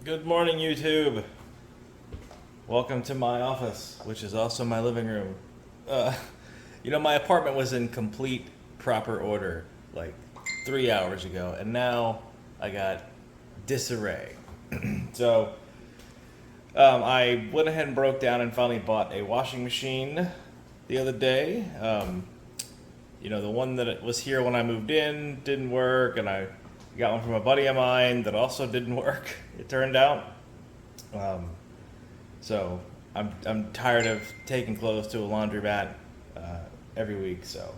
Good morning, YouTube. Welcome to my office, which is also my living room. Uh, my apartment was in complete proper order like 3 hours ago, and now I got disarray. So I went ahead and broke down and finally bought a washing machine the other day. The one that was here when I moved in didn't work, and I got one from a buddy of mine that also didn't work, it turned out. So I'm tired of taking clothes to a laundromat every week. So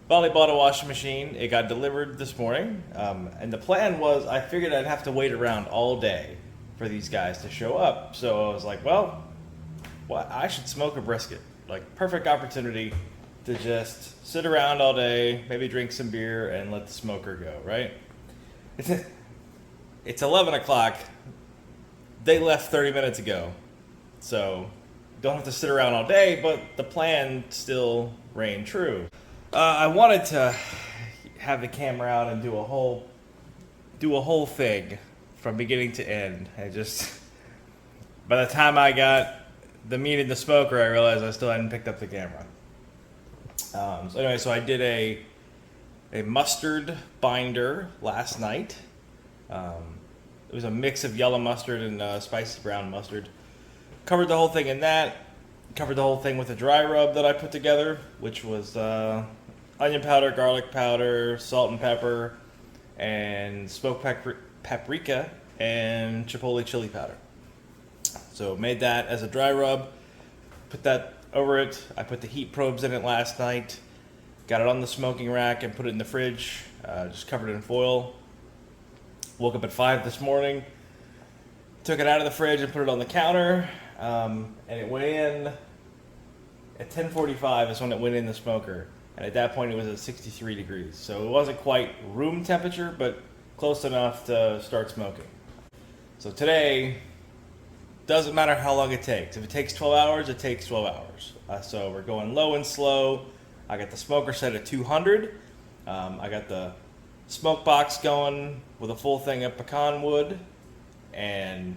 finally bought a washing machine. It got delivered this morning, and the plan was I figured I'd have to wait around all day for these guys to show up. So I was like, well, I should smoke a brisket. Like, perfect opportunity to just sit around all day, maybe drink some beer, and let the smoker go, right? It's 11 o'clock. They left 30 minutes ago. So don't have to sit around all day, but the plan still reigned true. I wanted to have the camera out and do a whole thing from beginning to end. By the time I got the meat in the smoker, I realized I still hadn't picked up the camera. So I did a mustard binder last night. It was a mix of yellow mustard and spicy brown mustard. Covered the whole thing in that. Covered the whole thing with a dry rub that I put together, which was onion powder, garlic powder, salt and pepper, and smoked paprika and chipotle chili powder. So made that as a dry rub. Put that over it. I put the heat probes in it last night. Got it on the smoking rack and put it in the fridge. Just covered it in foil. Woke up at 5 this morning. Took it out of the fridge and put it on the counter. And it went in at 10:45 is when it went in the smoker. And at that point it was at 63 degrees. So it wasn't quite room temperature, but close enough to start smoking. So today, doesn't matter how long it takes. If it takes 12 hours, it takes 12 hours. So we're going low and slow. I got the smoker set at 200. I got the smoke box going with a full thing of pecan wood. And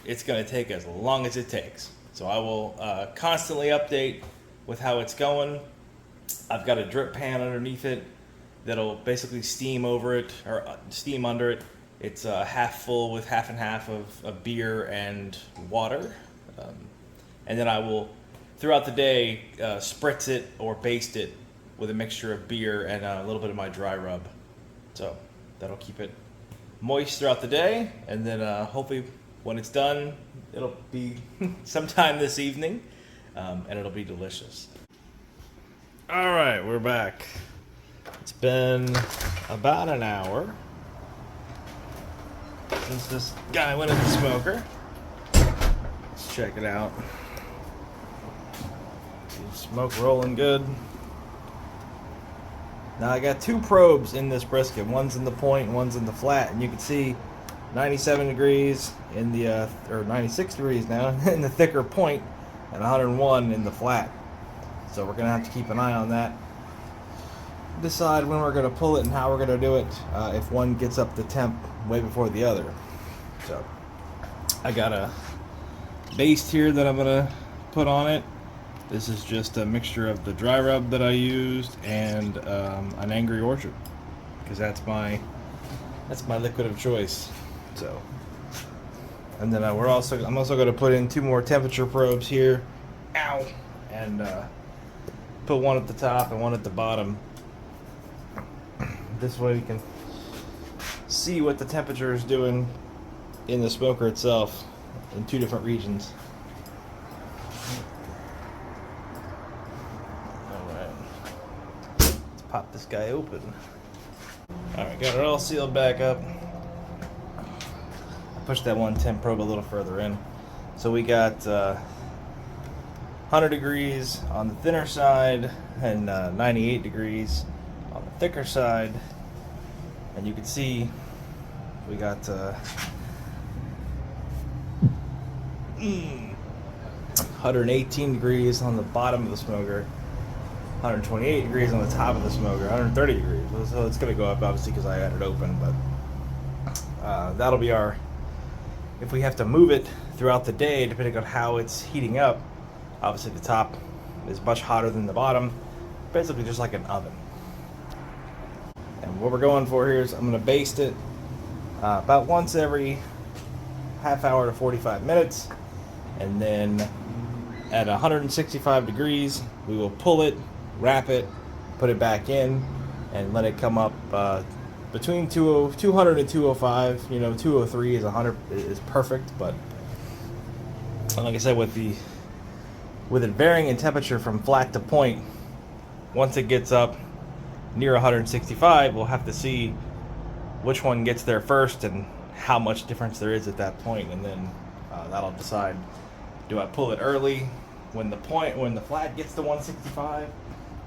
it's going to take as long as it takes. So I will constantly update with how it's going. I've got a drip pan underneath it that'll basically steam over it, or steam under it. It's half full with half and half of beer and water. And then I will, throughout the day, spritz it or baste it with a mixture of beer and a little bit of my dry rub. So that'll keep it moist throughout the day. And then hopefully when it's done, it'll be sometime this evening. And it'll be delicious. All right, we're back. It's been about an hour since this guy went in the smoker. Let's check it out. Smoke rolling good. Now I got two probes in this brisket. One's in the point, one's in the flat, and you can see 97 degrees in the or 96 degrees now in the thicker point, and 101 in the flat. So we're gonna have to keep an eye on that. Decide when we're going to pull it and how we're going to do it if one gets up the temp way before the other. So I got a baste here that I'm going to put on it. This is just a mixture of the dry rub that I used and an Angry Orchard, because that's my liquid of choice. So, and then I'm also going to put in 2 more temperature probes here. Ow! And put one at the top and one at the bottom. This way we can see what the temperature is doing in the smoker itself in 2 different regions. Alright. Let's pop this guy open. Alright, got it all sealed back up. I pushed that one temp probe a little further in. So we got 100 degrees on the thinner side and 98 degrees on the thicker side, and you can see we got 118 degrees on the bottom of the smoker, 128 degrees on the top of the smoker, 130 degrees. So it's going to go up obviously because I had it open, but that'll be our if we have to move it throughout the day, depending on how it's heating up, obviously the top is much hotter than the bottom, basically just like an oven. And what we're going for here is I'm going to baste it about once every half hour to 45 minutes, and then at 165 degrees we will pull it, wrap it, put it back in, and let it come up between 200 and 205. 203 is 100 is perfect, but like I said, with it varying in temperature from flat to point, once it gets up near 165, we'll have to see which one gets there first and how much difference there is at that point, and then that'll decide, do I pull it early when the flat gets to 165?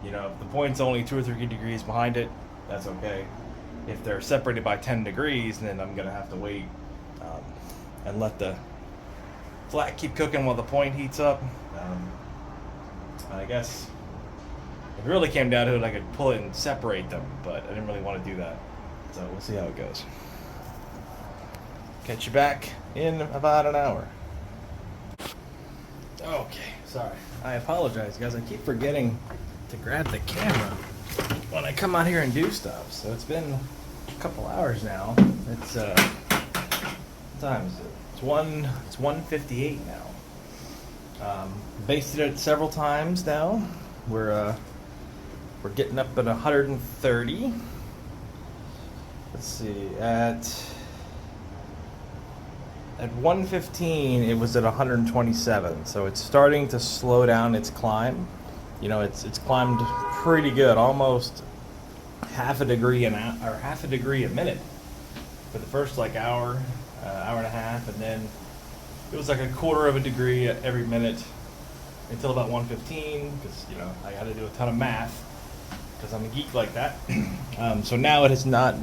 If the point's only 2 or 3 degrees behind it, that's okay. If they're separated by 10 degrees, then I'm gonna have to wait and let the flat keep cooking while the point heats up. I guess if it really came down to it, I could pull it and separate them, but I didn't really want to do that. So we'll see how it goes. Catch you back in about an hour. Okay, sorry. I apologize, guys. I keep forgetting to grab the camera when I come out here and do stuff. So it's been a couple hours now. It's what time is it? It's 1:58 now. Basted it several times now. We're getting up at 130. Let's see, at 1:15 it was at 127, so it's starting to slow down its climb. It's climbed pretty good, almost half a degree a minute for the first hour and a half, and then it was like a quarter of a degree every minute until about 1:15, because I got to do a ton of math because I'm a geek like that. So now it has not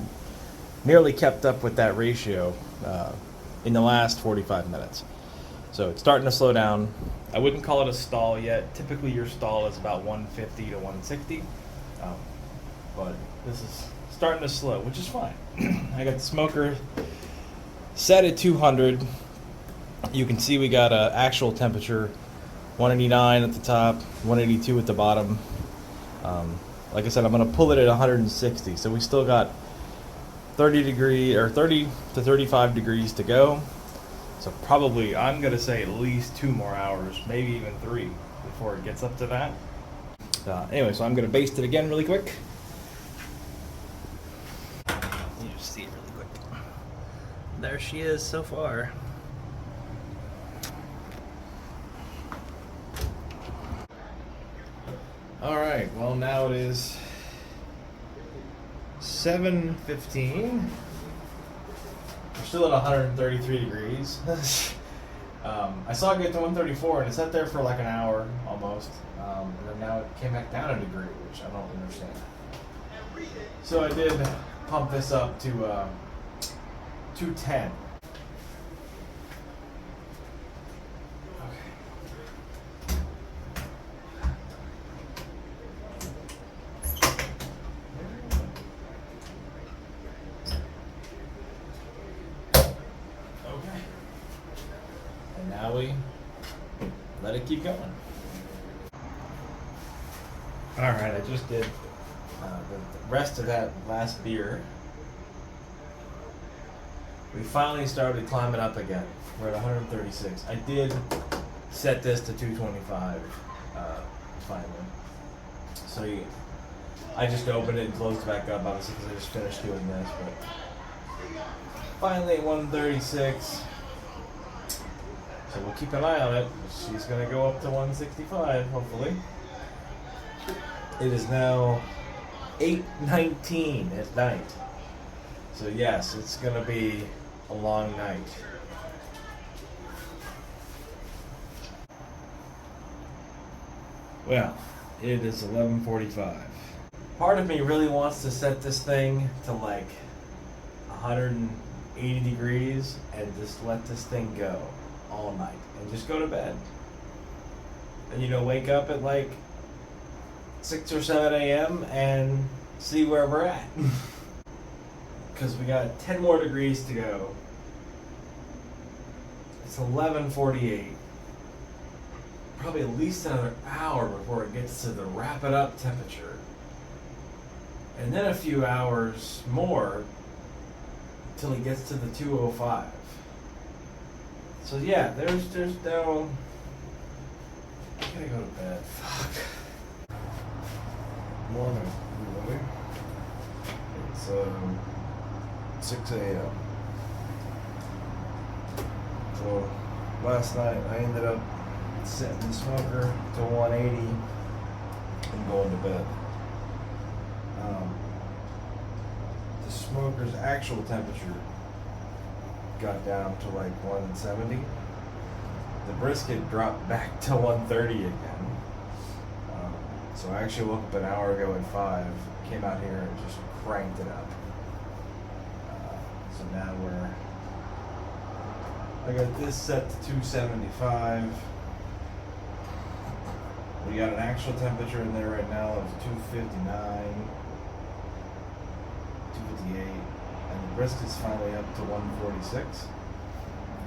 nearly kept up with that ratio in the last 45 minutes. So it's starting to slow down. I wouldn't call it a stall yet. Typically your stall is about 150 to 160. But this is starting to slow, which is fine. I got the smoker set at 200. You can see we got an actual temperature, 189 at the top, 182 at the bottom. Like I said, I'm going to pull it at 160. So we still got 30 to 35 degrees to go. So probably, I'm going to say at least 2 more hours, maybe even 3 before it gets up to that. Anyway, so I'm going to baste it again really quick. You just see it really quick. There she is so far. All right, well now it is 7:15. We're still at 133 degrees. I saw it get to 134 and it sat there for like an hour almost. And then now it came back down a degree, which I don't understand. So I did pump this up to 210. Now we let it keep going. Alright, I just did the rest of that last beer. We finally started climbing up again. We're at 136. I did set this to 225 finally. So I just opened it and closed it back up, obviously, because I just finished doing this. But finally at 136. So we'll keep an eye on it. She's going to go up to 165, hopefully. It is now 8:19 at night. So yes, it's going to be a long night. Well, it is 11:45. Part of me really wants to set this thing to like 180 degrees and just let this thing go all night and just go to bed. And wake up at like 6 or 7 a.m. and see where we're at. Because we got 10 more degrees to go. It's 11:48. Probably at least another hour before it gets to the wrap it up temperature. And then a few hours more until it gets to the 205. So yeah, there's no. I gotta go to bed. Fuck. Morning, everybody. It's 6 a.m. So last night I ended up setting the smoker to 180 and going to bed. The smoker's actual temperature got down to like 170. The brisket dropped back to 130 again. So I actually woke up an hour ago at 5, came out here and just cranked it up. So now I got this set to 275. We got an actual temperature in there right now of 259, 258, and the brisket's finally up to 146.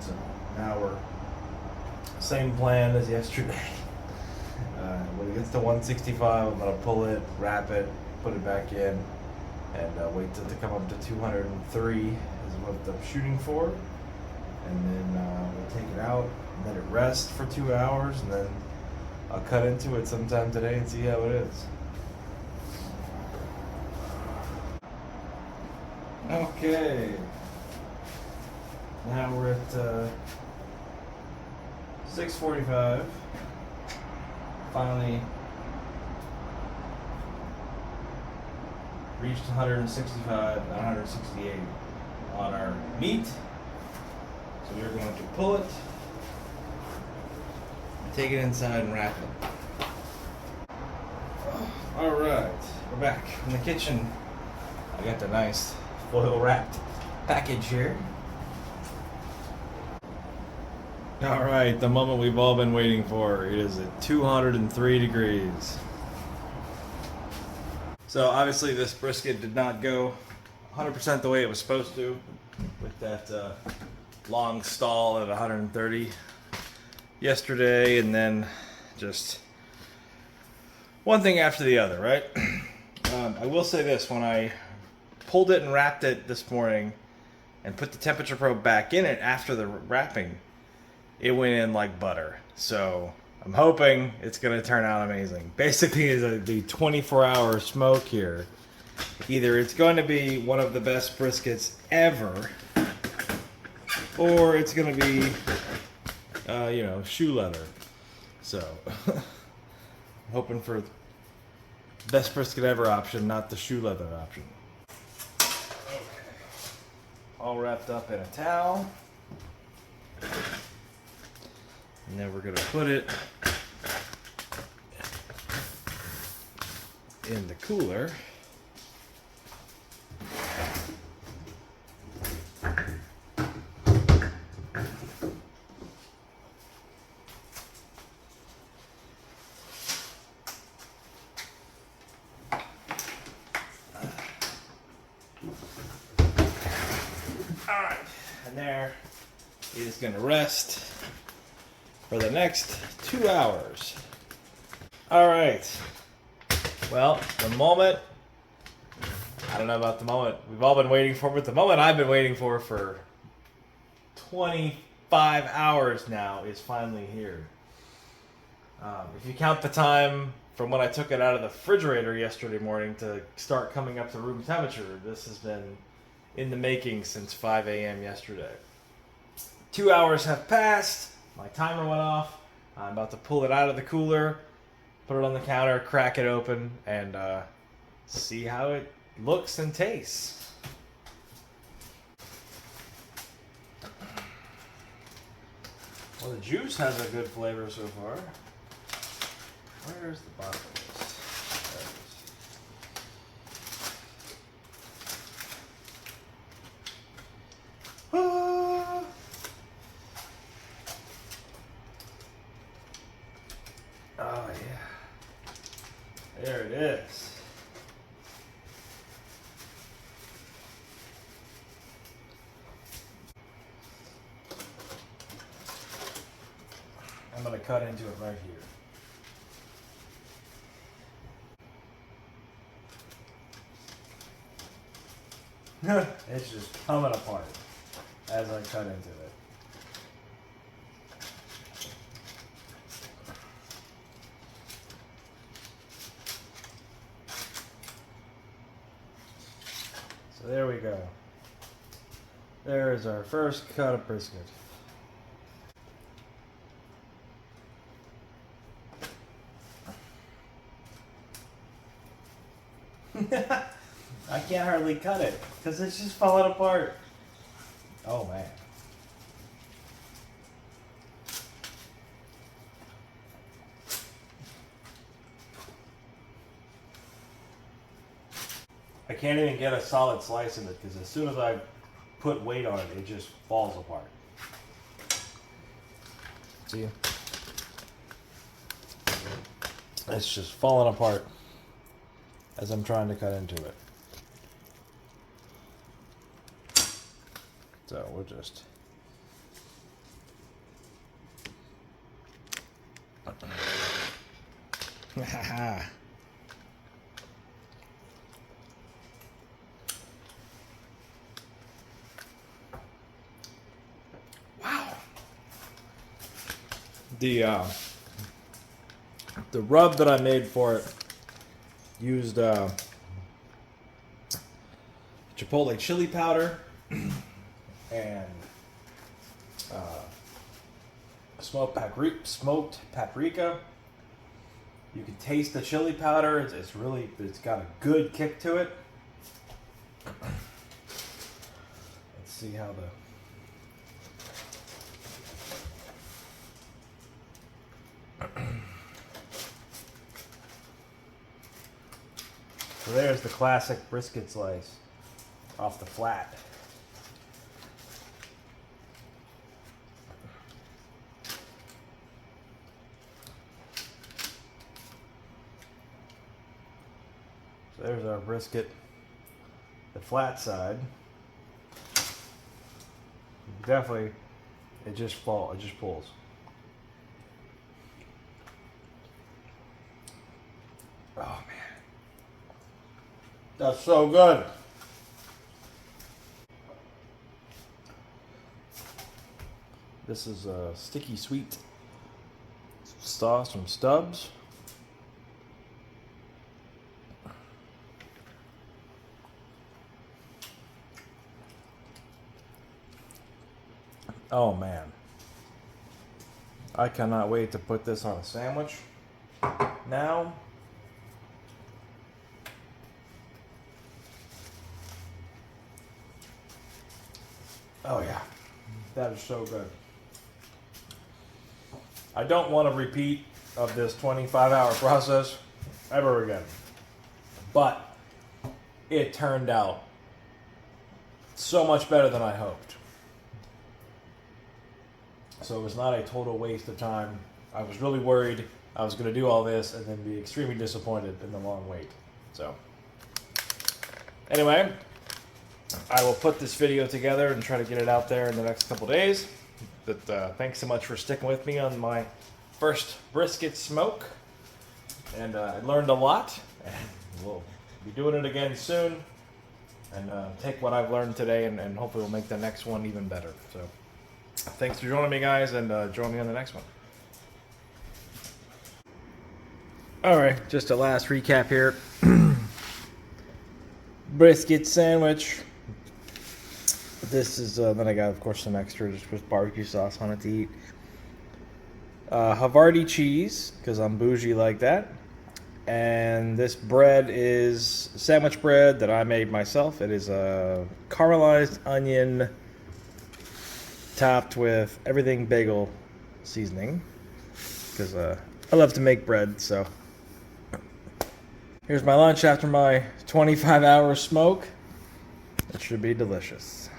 So now we're same plan as yesterday. When it gets to 165, I'm gonna pull it, wrap it, put it back in, and wait till it to come up to 203 is what I'm shooting for, and then we'll take it out, and let it rest for 2 hours, and then I'll cut into it sometime today and see how it is. Okay. Now we're at 6:45. Finally reached 165 and 168 on our meat. So we're going to pull it, take it inside and wrap it. Alright, we're back in the kitchen. I got the nice foil wrapped package here. Alright, the moment we've all been waiting for. It is at 203 degrees. So obviously this brisket did not go 100% the way it was supposed to, with that long stall at 130 yesterday, and then just one thing after the other, right? I will say this, when I pulled it and wrapped it this morning and put the temperature probe back in it after the wrapping, it went in like butter. So I'm hoping it's going to turn out amazing. Basically, the 24-hour smoke here, either it's going to be one of the best briskets ever, or it's going to be, shoe leather. So, hoping for best brisket ever option, not the shoe leather option. Okay. All wrapped up in a towel. And then we're going to put it in the cooler. Alright, and there it is going to rest for the next 2 hours. Alright, well, the moment, I don't know about the moment we've all been waiting for, but the moment I've been waiting for 25 hours now is finally here. If you count the time from when I took it out of the refrigerator yesterday morning to start coming up to room temperature, this has been in the making since 5 a.m. yesterday. 2 hours have passed. My timer went off. I'm about to pull it out of the cooler, put it on the counter, crack it open, and see how it looks and tastes. Well, the juice has a good flavor so far. Where's the bottom of this? There it is. Ah. Oh yeah. There it is. going to cut into it right here. It's just coming apart as I cut into it. So there we go. There's our first cut of brisket. I can't hardly cut it because it's just falling apart. Oh man. I can't even get a solid slice of it because as soon as I put weight on it, it just falls apart. See? It's just falling apart as I'm trying to cut into it. So we'll just wow. The rub that I made for it used chipotle chili powder and smoked paprika. You can taste the chili powder. It's got a good kick to it. Let's see how So there's the classic brisket slice off the flat. So there's our brisket, the flat side. Definitely, it just pulls. Oh man, that's so good. This is a sticky sweet sauce from Stubbs. Oh man, I cannot wait to put this on a sandwich now. Oh yeah, that is so good. I don't want a repeat of this 25-hour process ever again, but it turned out so much better than I hoped. So it was not a total waste of time. I was really worried I was going to do all this and then be extremely disappointed in the long wait. So anyway, I will put this video together and try to get it out there in the next couple days. But thanks so much for sticking with me on my first brisket smoke. And I learned a lot. And we'll be doing it again soon. And take what I've learned today and hopefully we'll make the next one even better. So thanks for joining me, guys, and join me on the next one. Alright, just a last recap here. Brisket sandwich. This is, then I got, of course, some extra just with barbecue sauce on it to eat. Havarti cheese, because I'm bougie like that. And this bread is sandwich bread that I made myself. It is a caramelized onion topped with everything bagel seasoning. Because I love to make bread, so. Here's my lunch after my 25-hour smoke. It should be delicious.